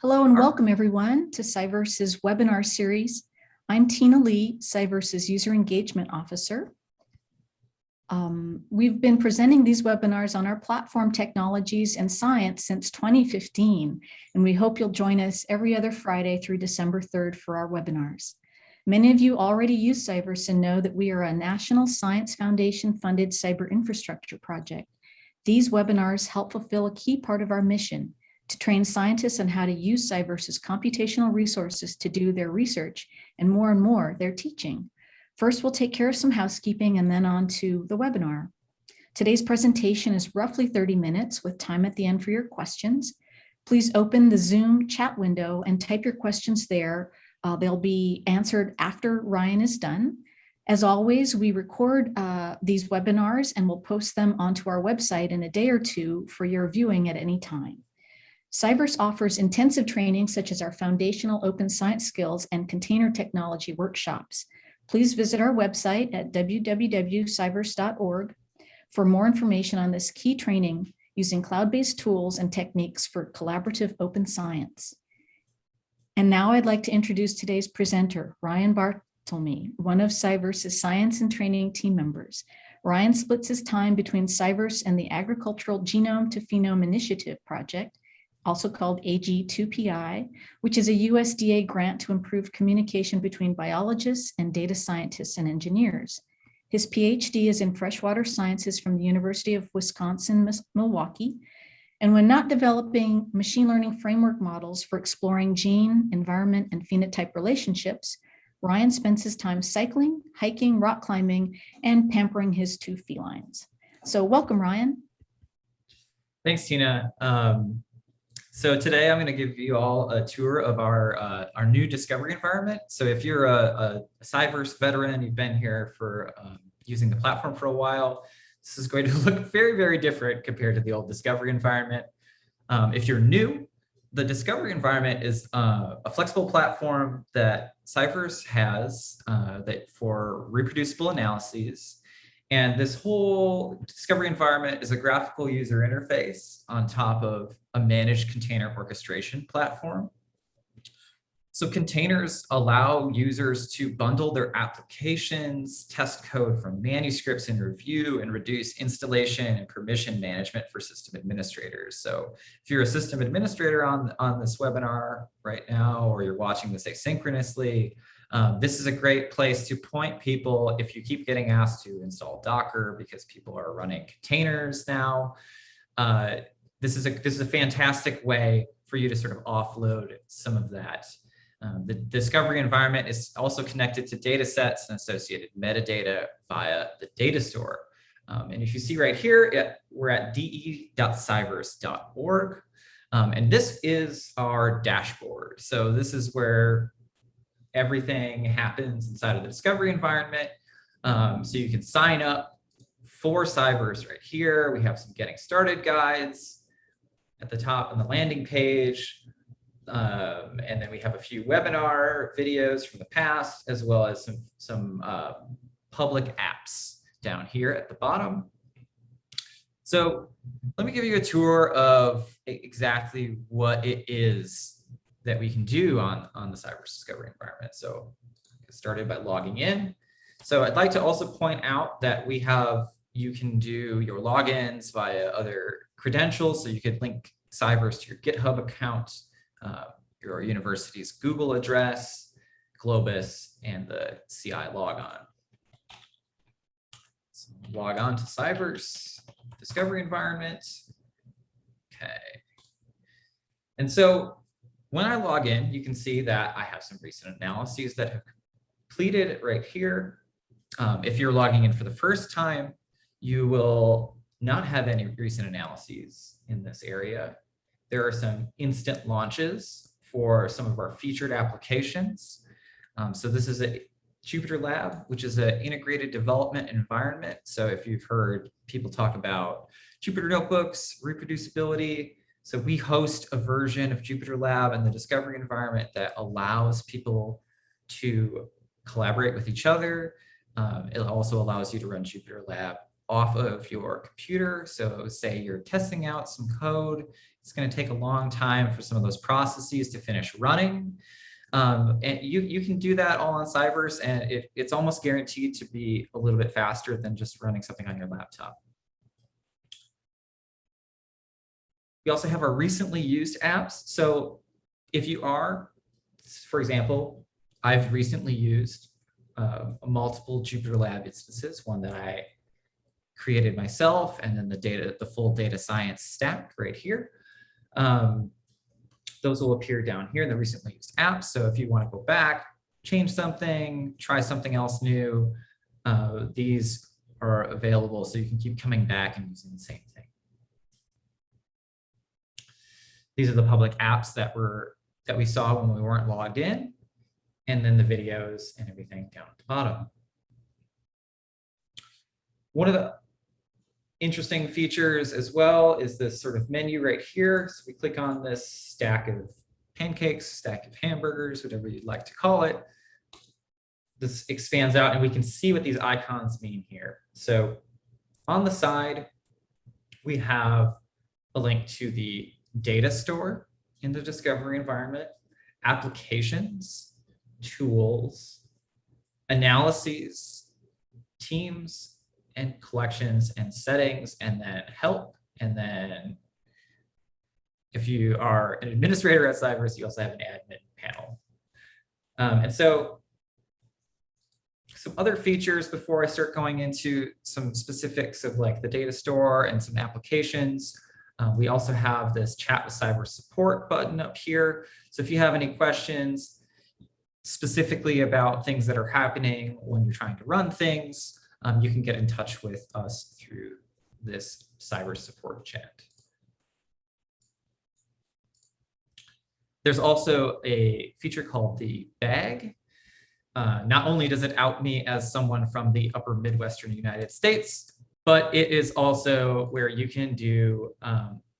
Hello and welcome everyone to CyVerse's webinar series. I'm Tina Lee, CyVerse's User Engagement Officer. We've been presenting these webinars on our platform Technologies and Science since 2015, and we hope you'll join us every other Friday through December 3rd for our webinars. Many of you already use CyVerse and know that we are a National Science Foundation funded cyber infrastructure project. These webinars help fulfill a key part of our mission to train scientists on how to use CyVerse's computational resources to do their research and more, their teaching. First, we'll take care of some housekeeping and then on to the webinar. Today's presentation is roughly 30 minutes with time at the end for your questions. Please open the Zoom chat window and type your questions there. They'll be answered after Ryan is done. As always, we record these webinars and we'll post them onto our website in a day or two for your viewing at any time. CyVerse offers intensive training such as our foundational open science skills and container technology workshops. Please visit our website at www.CyVerse.org for more information on this key training using cloud-based tools and techniques for collaborative open science. And now I'd like to introduce today's presenter, Ryan Bartelme, one of CyVerse's science and training team members. Ryan splits his time between CyVerse and the Agricultural Genome to Phenome Initiative project, also called AG2PI, which is a USDA grant to improve communication between biologists and data scientists and engineers. His PhD is in freshwater sciences from the University of Wisconsin-Milwaukee. And when not developing machine learning framework models for exploring gene, environment, and phenotype relationships, Ryan spends his time cycling, hiking, rock climbing, and pampering his two felines. So welcome, Ryan. Thanks, Tina. So today I'm going to give you all a tour of our new discovery environment. So if you're a CyVerse veteran, you've been here for using the platform for a while, this is going to look very, very different compared to the old discovery environment. If you're new, the discovery environment is a flexible platform that CyVerse has for reproducible analyses. And this whole discovery environment is a graphical user interface on top of a managed container orchestration platform. So containers allow users to bundle their applications, test code from manuscripts and review, and reduce installation and permission management for system administrators. So if you're a system administrator on this webinar right now, or you're watching this asynchronously, this is a great place to point people if you keep getting asked to install Docker because people are running containers now. This is a fantastic way for you to sort of offload some of that. The discovery environment is also connected to data sets and associated metadata via the data store. And if you see right here, we're at de.cyverse.org. And this is our dashboard. So this is where everything happens inside of the discovery environment. So you can sign up for CyVerse right here. We have some getting started guides at the top on the landing page. And then we have a few webinar videos from the past, as well as some public apps down here at the bottom. So let me give you a tour of exactly what it is that we can do on the CyVerse discovery environment. So get started by logging in. So I'd like to also point out that you can do your logins via other credentials. So you could link CyVerse to your GitHub account, your university's Google address, Globus, and the CI logon. So log on to CyVerse discovery environment. Okay. And so when I log in, you can see that I have some recent analyses that have completed right here. If you're logging in for the first time, you will not have any recent analyses in this area. There are some instant launches for some of our featured applications. So this is a Jupyter Lab, which is an integrated development environment. So if you've heard people talk about Jupyter Notebooks, reproducibility, so we host a version of Jupyter Lab in the discovery environment that allows people to collaborate with each other. It also allows you to run Jupyter Lab off of your computer. So say you're testing out some code, It's going to take a long time for some of those processes to finish running. And you can do that all on CyVerse, and it's almost guaranteed to be a little bit faster than just running something on your laptop. We also have our recently used apps. So if you are, for example, I've recently used multiple JupyterLab instances, one that I created myself, and then the full data science stack right here. Those will appear down here in the recently used apps. So if you want to go back, change something, try something else new, these are available so you can keep coming back and using the same thing. These are the public apps that we saw when we weren't logged in, and then the videos and everything down at the bottom. One of the interesting features as well is this sort of menu right here. So we click on this stack of pancakes, stack of hamburgers, whatever you'd like to call it. This expands out and we can see what these icons mean here. So on the side, we have a link to the data store in the discovery environment, applications, tools, analyses, teams, and collections and settings, and then help. And then if you are an administrator at CyVerse, you also have an admin panel. And so some other features before I start going into some specifics of like the data store and some applications. We also have this chat with CyVerse support button up here. So if you have any questions specifically about things that are happening when you're trying to run things, you can get in touch with us through this CyVerse support chat. There's also a feature called the bag. Not only does it out me as someone from the upper Midwestern United States, but it is also where you can do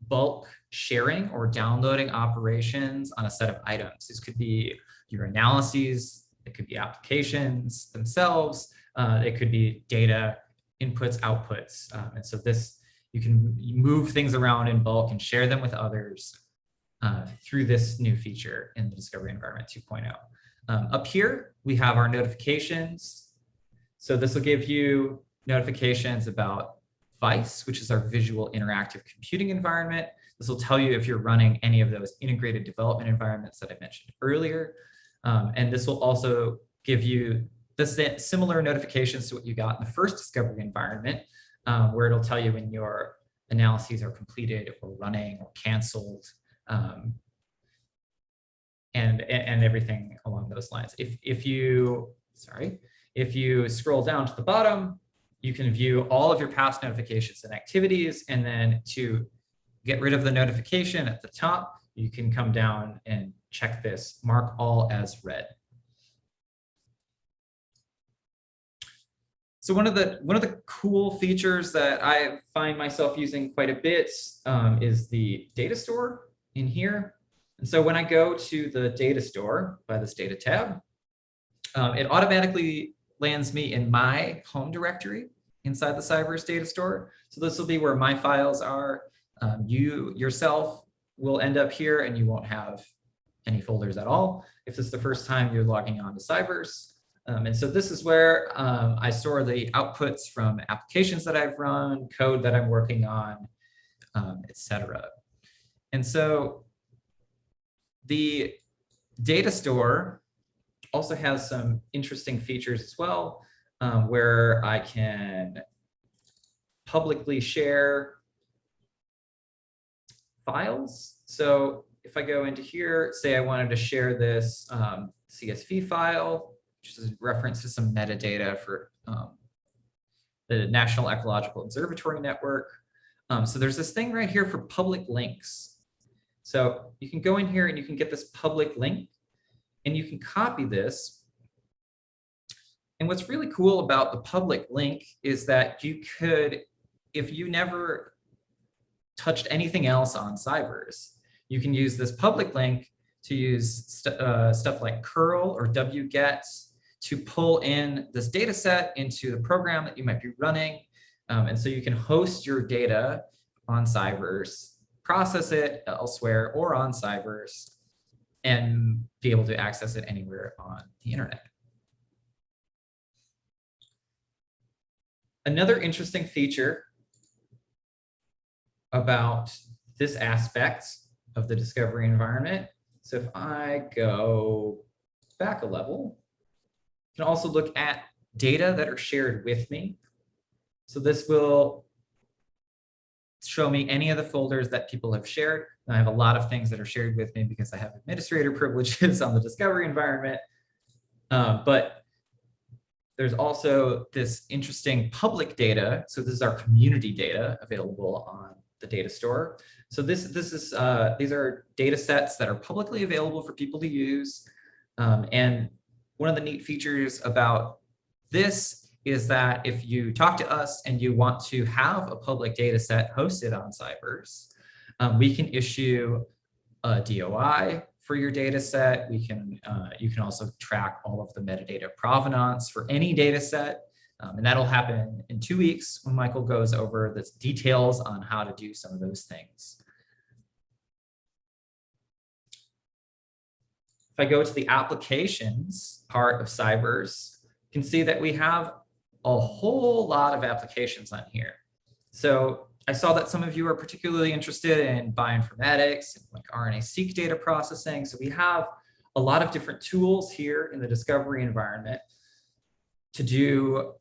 bulk sharing or downloading operations on a set of items. This could be your analyses, it could be applications themselves, it could be data inputs, outputs. And so this, you can move things around in bulk and share them with others through this new feature in the Discovery Environment 2.0. Up here, we have our notifications. So this will give you notifications about VICE, which is our visual interactive computing environment. This will tell you if you're running any of those integrated development environments that I mentioned earlier. And this will also give you the similar notifications to what you got in the first discovery environment, where it'll tell you when your analyses are completed or running or canceled, and everything along those lines. If you scroll down to the bottom, you can view all of your past notifications and activities, and then to get rid of the notification at the top, you can come down and check this, mark all as read. So one of the cool features that I find myself using quite a bit is the data store in here. And so when I go to the data store by this data tab, it automatically lands me in my home directory inside the CyVerse data store. So this will be where my files are. You yourself will end up here and you won't have any folders at all if this is the first time you're logging on to CyVerse. And so this is where I store the outputs from applications that I've run, code that I'm working on, etc. And so the data store also has some interesting features as well, where I can publicly share files. So if I go into here, say I wanted to share this CSV file, which is a reference to some metadata for the National Ecological Observatory Network. So there's this thing right here for public links. So you can go in here and you can get this public link and you can copy this. And what's really cool about the public link is that you could, if you never touched anything else on CyVerse, you can use this public link to use stuff like curl or wget to pull in this data set into the program that you might be running. And so you can host your data on CyVerse, process it elsewhere or on CyVerse and be able to access it anywhere on the internet. Another interesting feature about this aspect of the discovery environment. So if I go back a level, you can also look at data that are shared with me. So this will show me any of the folders that people have shared. And I have a lot of things that are shared with me because I have administrator privileges on the discovery environment. But there's also this interesting public data. So this is our community data available on the data store. So these are data sets that are publicly available for people to use. And one of the neat features about this is that if you talk to us and you want to have a public data set hosted on CyVerse, we can issue a DOI for your data set. You can also track all of the metadata provenance for any data set. And that'll happen in 2 weeks when Michael goes over the details on how to do some of those things. If I go to the applications part of CyVerse, you can see that we have a whole lot of applications on here. So I saw that some of you are particularly interested in bioinformatics and like RNA-seq data processing. So we have a lot of different tools here in the discovery environment to do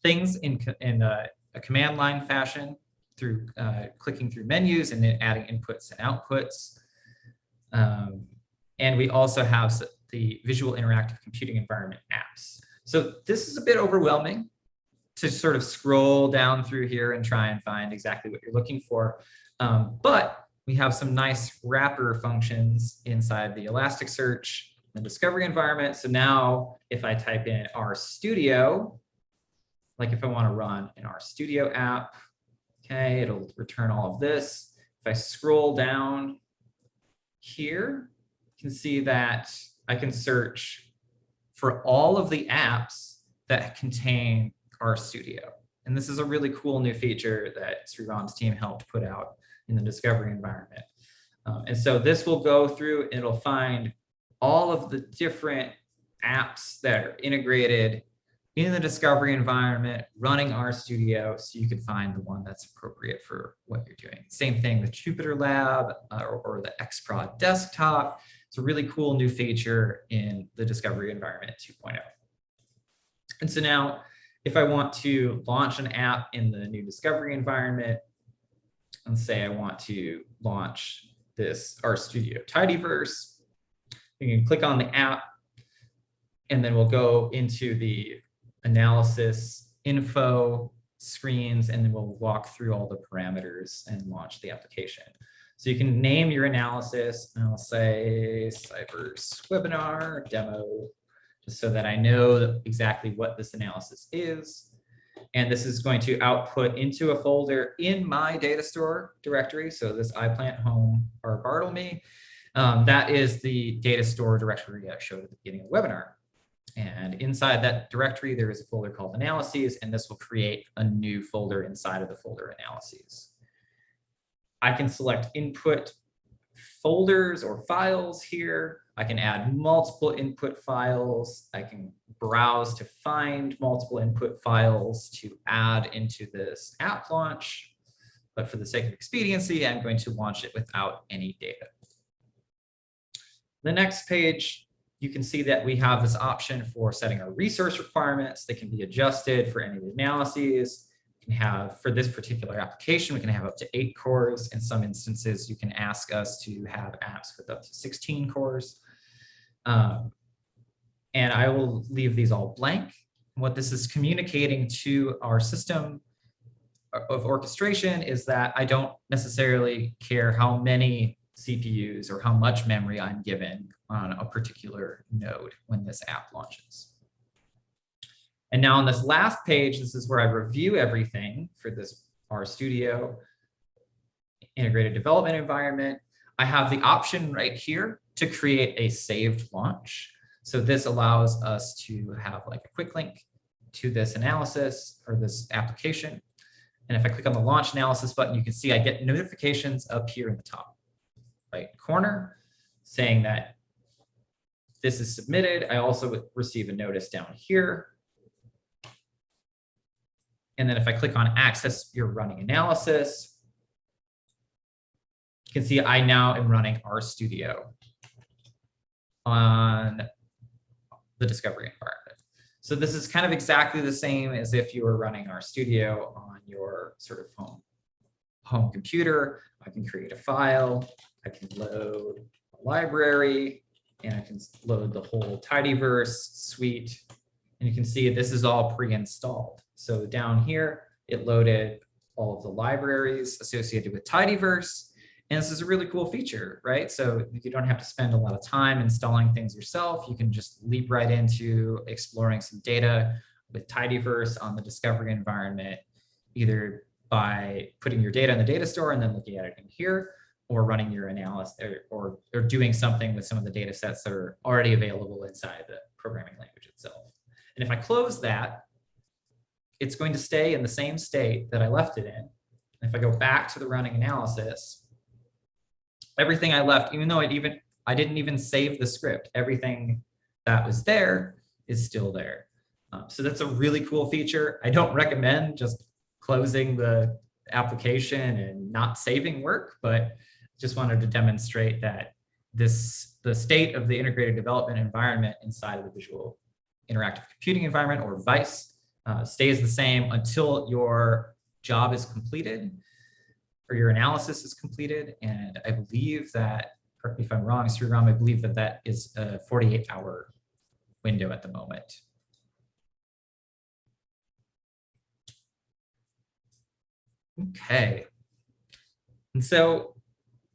things in a command line fashion through clicking through menus and then adding inputs and outputs. And we also have the visual interactive computing environment apps. So this is a bit overwhelming to sort of scroll down through here and try and find exactly what you're looking for. But we have some nice wrapper functions inside the Elasticsearch, the discovery environment. So now if I type in RStudio, like if I want to run an RStudio app, okay, it'll return all of this. If I scroll down here, you can see that I can search for all of the apps that contain RStudio. And this is a really cool new feature that Sriram's team helped put out in the discovery environment. And so this will go through and it'll find all of the different apps that are integrated in the discovery environment running RStudio, so you can find the one that's appropriate for what you're doing. Same thing with Jupyter Lab or the XProd desktop. It's a really cool new feature in the discovery environment 2.0. And so now if I want to launch an app in the new discovery environment, let's say I want to launch this RStudio Tidyverse, you can click on the app and then we'll go into the analysis info screens and then we'll walk through all the parameters and launch the application. So you can name your analysis and I'll say CyVerse webinar demo, just so that I know exactly what this analysis is. And this is going to output into a folder in my data store directory. So this iPlant home or Bartelme, that is the data store directory I showed at the beginning of the webinar. And inside that directory, there is a folder called analyses, and this will create a new folder inside of the folder analyses. I can select input folders or files here. I can add multiple input files. I can browse to find multiple input files to add into this app launch. But for the sake of expediency, I'm going to launch it without any data. The next page, you can see that we have this option for setting our resource requirements. They can be adjusted for any of the analyses. We can have, for this particular application, we can have up to 8 cores. In some instances, you can ask us to have apps with up to 16 cores. And I will leave these all blank. What this is communicating to our system of orchestration is that I don't necessarily care how many CPUs or how much memory I'm given on a particular node when this app launches. And now on this last page, this is where I review everything for this RStudio integrated development environment. I have the option right here to create a saved launch. So this allows us to have like a quick link to this analysis or this application. And if I click on the launch analysis button, you can see I get notifications up here in the top right corner saying that this is submitted. I also receive a notice down here. And then if I click on access your running analysis, you can see I now am running RStudio on the discovery environment. So this is kind of exactly the same as if you were running RStudio on your sort of home computer. I can create a file, I can load a library, and I can load the whole tidyverse suite. And you can see this is all pre-installed. So down here, it loaded all of the libraries associated with tidyverse. And this is a really cool feature, right? So you don't have to spend a lot of time installing things yourself. You can just leap right into exploring some data with tidyverse on the discovery environment, either by putting your data in the data store and then looking at it in here, or running your analysis or doing something with some of the data sets that are already available inside the programming language itself. And if I close that, it's going to stay in the same state that I left it in. And if I go back to the running analysis, everything I left, even though I didn't even save the script, everything that was there is still there. So that's a really cool feature. I don't recommend just closing the application and not saving work, but just wanted to demonstrate that the state of the integrated development environment inside of the visual interactive computing environment, or VICE, stays the same until your job is completed or your analysis is completed. And I believe that, correct me if I'm wrong, Sriram, I believe that that is a 48-hour window at the moment. Okay. And so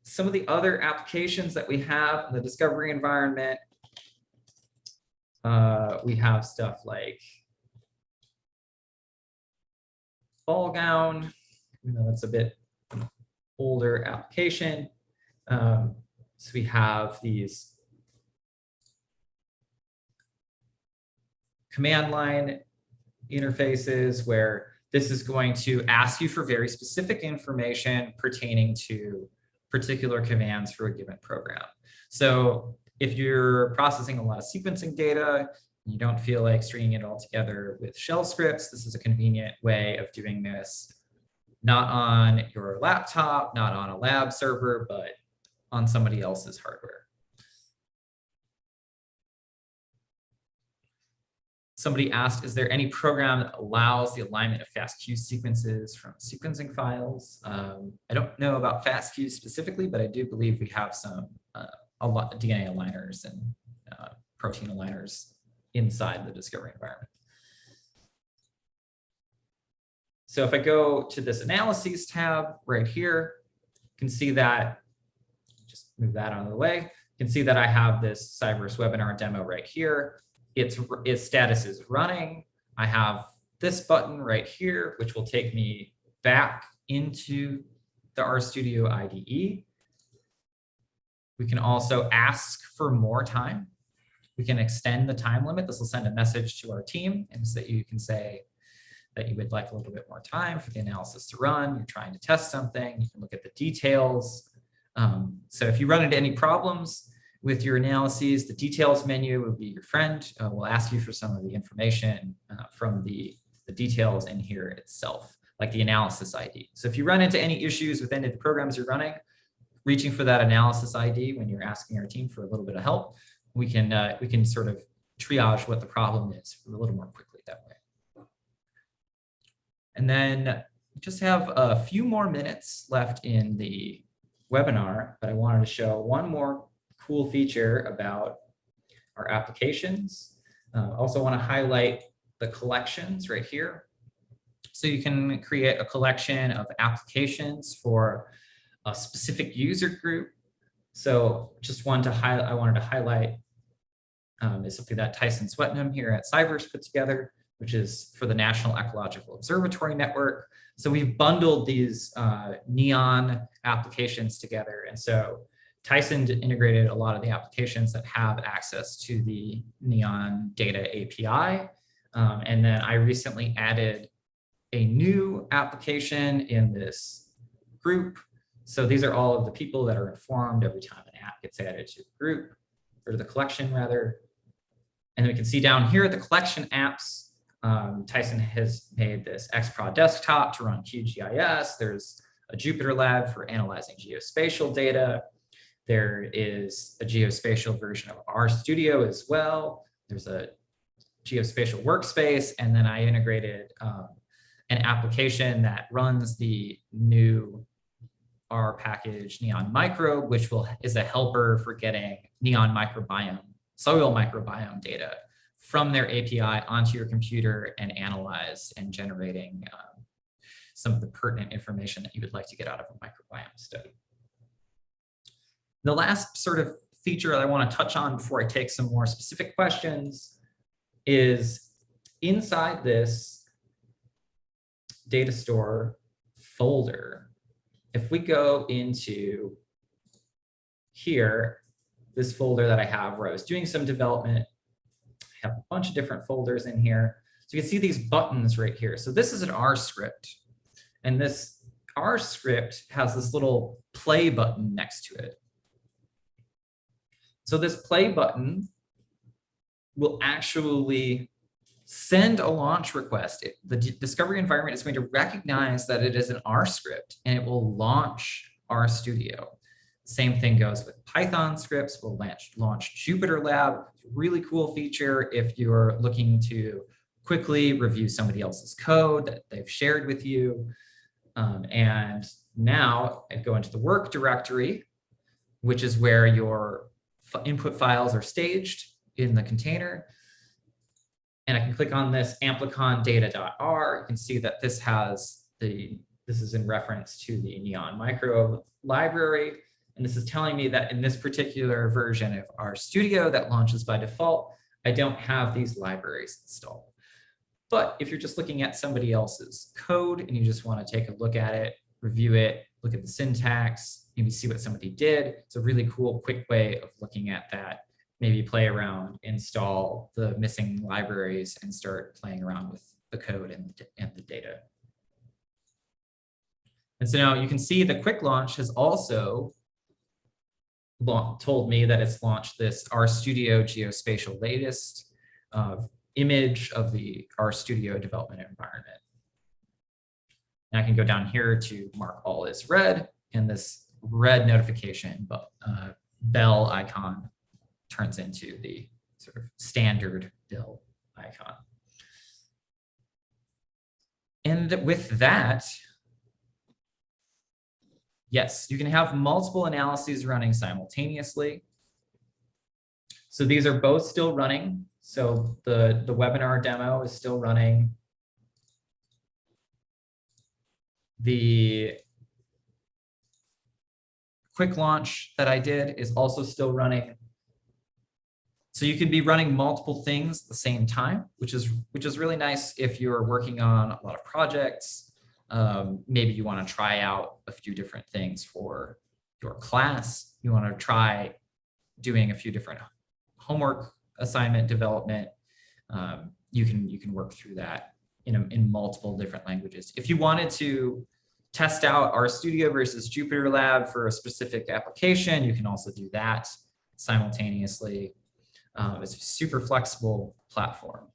some of the other applications that we have in the discovery environment, we have stuff like ball gown. That's a bit older application. So we have these command line interfaces where this is going to ask you for very specific information pertaining to particular commands for a given program. So if you're processing a lot of sequencing data, you don't feel like stringing it all together with shell scripts, this is a convenient way of doing this, not on your laptop, not on a lab server, but on somebody else's hardware. Somebody asked, is there any program that allows the alignment of FASTQ sequences from sequencing files? I don't know about FASTQ specifically, but I do believe we have some a lot of DNA aligners and protein aligners inside the discovery environment. So if I go to this analyses tab right here, you can see that, just move that out of the way. You can see that I have this CyVerse webinar demo right here. Its status is running. I have this button right here, which will take me back into the RStudio IDE. We can also ask for more time. We can extend the time limit. This will send a message to our team, and so that you can say that you would like a little bit more time for the analysis to run. You're trying to test something. You can look at the details. So if you run into any problems with your analyses, the details menu will be your friend. We'll ask you for some of the information from the details in here itself, like the analysis ID. So if you run into any issues with any of the programs you're running, reaching for that analysis ID when you're asking our team for a little bit of help, we can sort of triage what the problem is a little more quickly that way. And then just have a few more minutes left in the webinar, but I wanted to show one more cool feature about our applications. Also want to highlight the collections right here. So you can create a collection of applications for a specific user group. So just one to highlight, I wanted to highlight is something that Tyson Swetnam here at CyVerse put together, which is for the National Ecological Observatory Network. So we've bundled these NEON applications together. And so Tyson integrated a lot of the applications that have access to the NEON data API. And then I recently added a new application in this group. So these are all of the people that are informed every time an app gets added to the group, or the collection rather. And we can see down here the collection apps. Tyson has made this XPROD desktop to run QGIS. There's a Jupyter Lab for analyzing geospatial data. There is a geospatial version of RStudio as well. There's a geospatial workspace, and then I integrated an application that runs the new R package Neon Microbe, which is a helper for getting neon microbiome, soil microbiome data from their API onto your computer and analyze and generating some of the pertinent information that you would like to get out of a microbiome study. The last sort of feature that I want to touch on before I take some more specific questions is inside this data store folder. If we go into here, this folder that I have where I was doing some development, I have a bunch of different folders in here. So you can see these buttons right here. So this is an R script, and this R script has this little play button next to it. So this play button will actually send a launch request. The discovery environment is going to recognize that it is an R script, and it will launch RStudio. Same thing goes with Python scripts. We'll launch Jupyter Lab. Really cool feature if you're looking to quickly review somebody else's code that they've shared with you. And now I go into the work directory, which is where your input files are staged in the container. And I can click on this amplicon data.r. You can see that this is in reference to the Neon Micro library. And this is telling me that in this particular version of RStudio that launches by default, I don't have these libraries installed. But if you're just looking at somebody else's code and you just want to take a look at it, review it, look at the syntax, maybe see what somebody did, it's a really cool, quick way of looking at that. Maybe play around, install the missing libraries, and start playing around with the code and the data. And so now you can see the quick launch has also told me that it's launched this RStudio geospatial latest image of the RStudio development environment. And I can go down here to mark all is red, and this red notification bell icon turns into the sort of standard bell icon. And with that, yes, you can have multiple analyses running simultaneously. So these are both still running. So the webinar demo is still running. The quick launch that I did is also still running. So you can be running multiple things at the same time, which is really nice if you're working on a lot of projects. Maybe you want to try out a few different things for your class. You want to try doing a few different homework assignment development. You can work through that in multiple different languages. If you wanted to test out RStudio versus Jupyter Lab for a specific application, you can also do that simultaneously. It's a super flexible platform.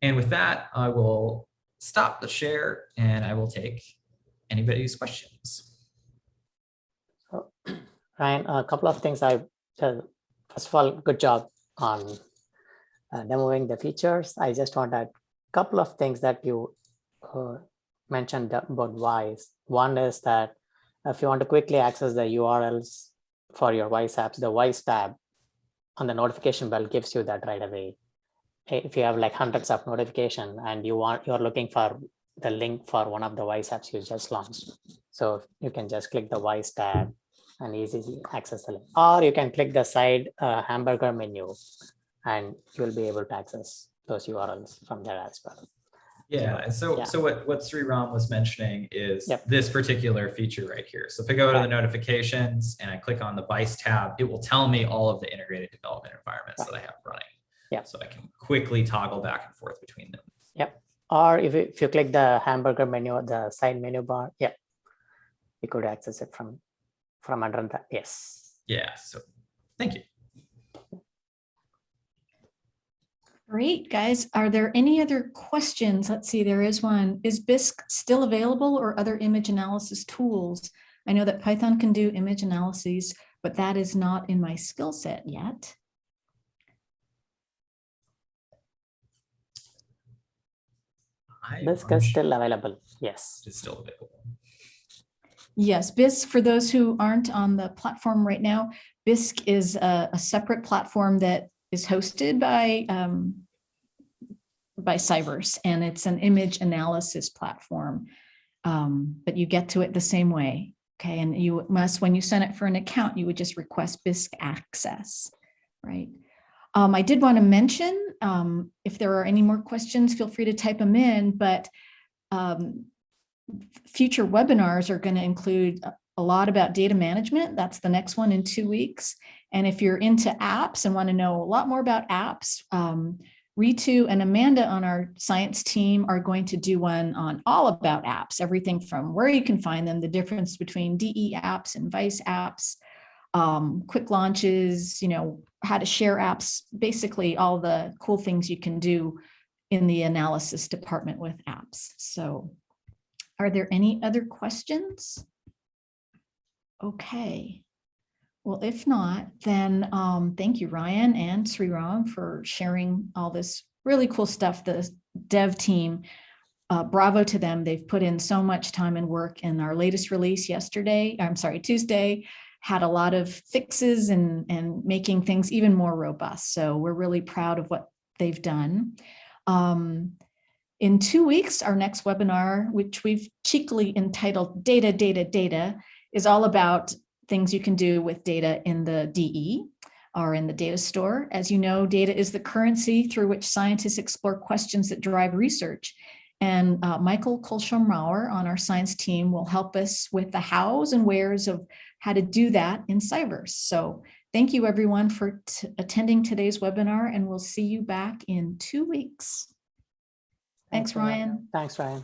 And with that, I will stop the share and I will take anybody's questions. So, Ryan, a couple of things first of all, good job on demoing the features. I just want a couple of things that you mentioned about WISE. One is that if you want to quickly access the URLs for your WISE apps, the WISE tab on the notification bell gives you that right away. If you have like hundreds of notifications and you're looking for the link for one of the WISE apps you just launched, so you can just click the WISE tab and easily access the link. Or you can click the side hamburger menu and you'll be able to access those URLs from there as well. Yeah, and so what Sriram was mentioning is Yep. this particular feature right here. So if I go to the notifications and I click on the WISE tab, it will tell me all of the integrated development environments that I have running. Yep. So I can quickly toggle back and forth between them. Yep. or if you click the hamburger menu or the side menu bar, yeah, you could access it from under that. Yes. Yeah, so thank you. Great, guys. Are there any other questions? Let's see, there is one. Is Bisq still available or other image analysis tools? I know that Python can do image analyses, but that is not in my skill set yet. This is still available. Yes. It's still available. Yes, Bisq, for those who aren't on the platform right now, Bisq is a separate platform that is hosted by CyVerse, and it's an image analysis platform, but you get to it the same way. Okay, and you must, when you sign up for an account, you would just request Bisq access, right? I did want to mention, if there are any more questions, feel free to type them in, but future webinars are going to include a lot about data management. That's the next one in 2 weeks. And if you're into apps and want to know a lot more about apps, Ritu and Amanda on our science team are going to do one on all about apps, everything from where you can find them, the difference between DE apps and Vice apps, quick launches, you know, how to share apps, basically all the cool things you can do in the analysis department with apps. So are there any other questions? Okay. Well, if not, then thank you, Ryan and Sriram, for sharing all this really cool stuff. The dev team, bravo to them. They've put in so much time and work in our latest release Tuesday, had a lot of fixes and making things even more robust. So we're really proud of what they've done. In 2 weeks, our next webinar, which we've cheekily entitled Data, Data, Data, is all about things you can do with data in the DE or in the data store. As you know, data is the currency through which scientists explore questions that drive research. And Michael Kolschomrauer on our science team will help us with the hows and wheres of how to do that in CyVerse. So thank you everyone for attending today's webinar, and we'll see you back in 2 weeks. Thanks, Ryan. Thanks, Ryan.